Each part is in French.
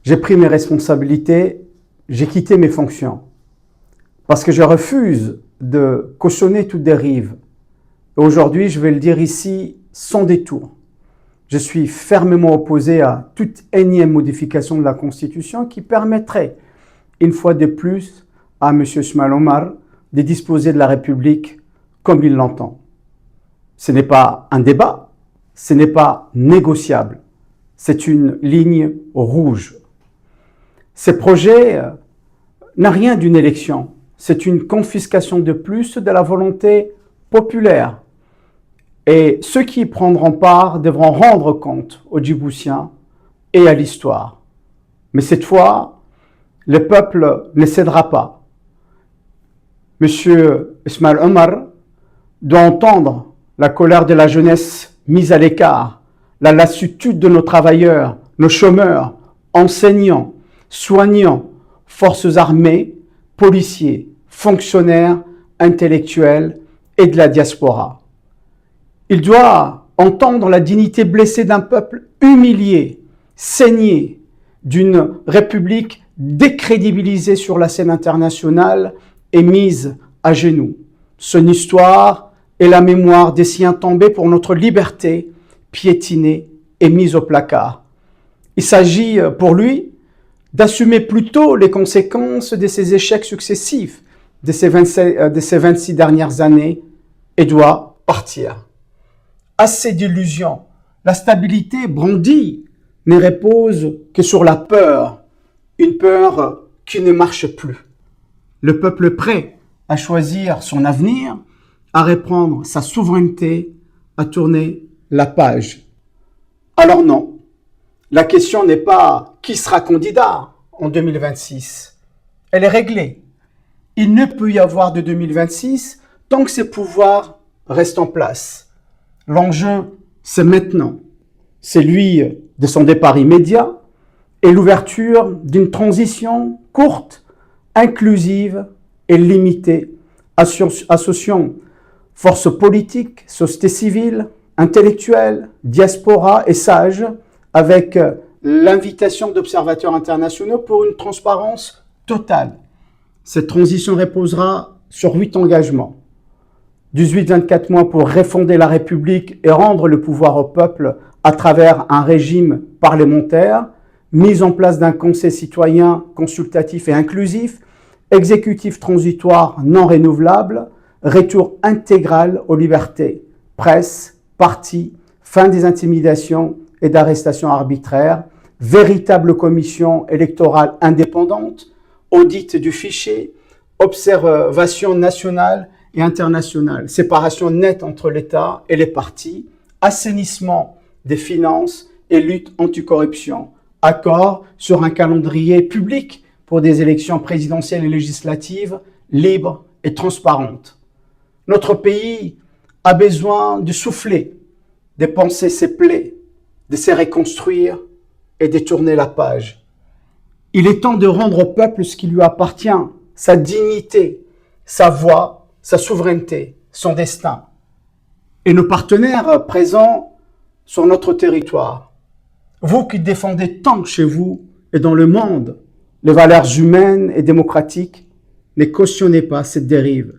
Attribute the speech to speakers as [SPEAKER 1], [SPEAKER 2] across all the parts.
[SPEAKER 1] j'ai pris mes responsabilités, j'ai quitté mes fonctions. Parce que je refuse de cautionner toute dérive. Aujourd'hui, je vais le dire ici, sans détour. Je suis fermement opposé à toute énième modification de la Constitution qui permettrait, une fois de plus, à M. Ismaël Omar de disposer de la République comme il l'entend. Ce n'est pas un débat, ce n'est pas négociable. C'est une ligne rouge. Ce projet n'a rien d'une élection. C'est une confiscation de plus de la volonté populaire. Et ceux qui y prendront part devront rendre compte aux Djiboutiens et à l'histoire. Mais cette fois, le peuple ne cédera pas. Monsieur Ismaël Omar doit entendre la colère de la jeunesse mise à l'écart, la lassitude de nos travailleurs, nos chômeurs, enseignants, soignants, forces armées, policiers, fonctionnaires, intellectuels et de la diaspora. Il doit entendre la dignité blessée d'un peuple humilié, saigné, d'une république décrédibilisée sur la scène internationale et mise à genoux. Son histoire est la mémoire des siens tombés pour notre liberté, piétinée et mise au placard. Il s'agit pour lui d'assumer plutôt les conséquences de ses échecs successifs de ces 26 dernières années et doit partir. Assez d'illusions. La stabilité brandie ne repose que sur la peur, une peur qui ne marche plus. Le peuple est prêt à choisir son avenir, à reprendre sa souveraineté, à tourner la page. Alors non, la question n'est pas qui sera candidat en 2026. Elle est réglée. Il ne peut y avoir de 2026 tant que ces pouvoirs restent en place. L'enjeu, c'est maintenant. C'est lui de son départ immédiat et l'ouverture d'une transition courte, inclusive et limitée, associant forces politiques, société civile, intellectuels, diaspora et sages, avec l'invitation d'observateurs internationaux pour une transparence totale. Cette transition reposera sur 8 engagements. 18-24 mois pour refonder la République et rendre le pouvoir au peuple à travers un régime parlementaire, mise en place d'un conseil citoyen consultatif et inclusif, exécutif transitoire non renouvelable, retour intégral aux libertés, presse, partis, fin des intimidations et d'arrestations arbitraires, véritable commission électorale indépendante, audit du fichier, observation nationale et internationale, séparation nette entre l'État et les partis, assainissement des finances et lutte anticorruption, accord sur un calendrier public pour des élections présidentielles et législatives libres et transparentes. Notre pays a besoin de souffler, de panser ses plaies, de se reconstruire et de tourner la page. Il est temps de rendre au peuple ce qui lui appartient, sa dignité, sa voix, sa souveraineté, son destin. Et nos partenaires présents sur notre territoire, vous qui défendez tant chez vous et dans le monde les valeurs humaines et démocratiques, ne cautionnez pas cette dérive.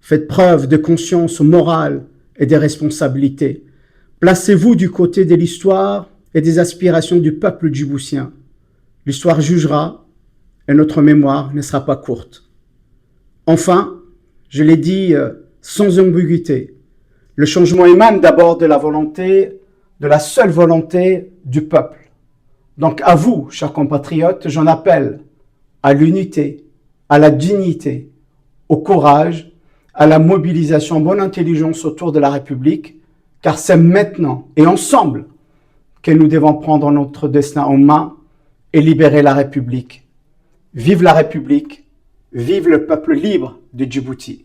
[SPEAKER 1] Faites preuve de conscience morale et de responsabilité. Placez-vous du côté de l'histoire et des aspirations du peuple djiboutien. L'histoire jugera et notre mémoire ne sera pas courte. Enfin, je l'ai dit sans ambiguïté, le changement émane d'abord de la volonté, de la seule volonté du peuple. Donc à vous, chers compatriotes, j'en appelle à l'unité, à la dignité, au courage, à la mobilisation en bonne intelligence autour de la République, car c'est maintenant et ensemble que nous devons prendre notre destin en main et libérer la République. Vive la République, vive le peuple libre de Djibouti.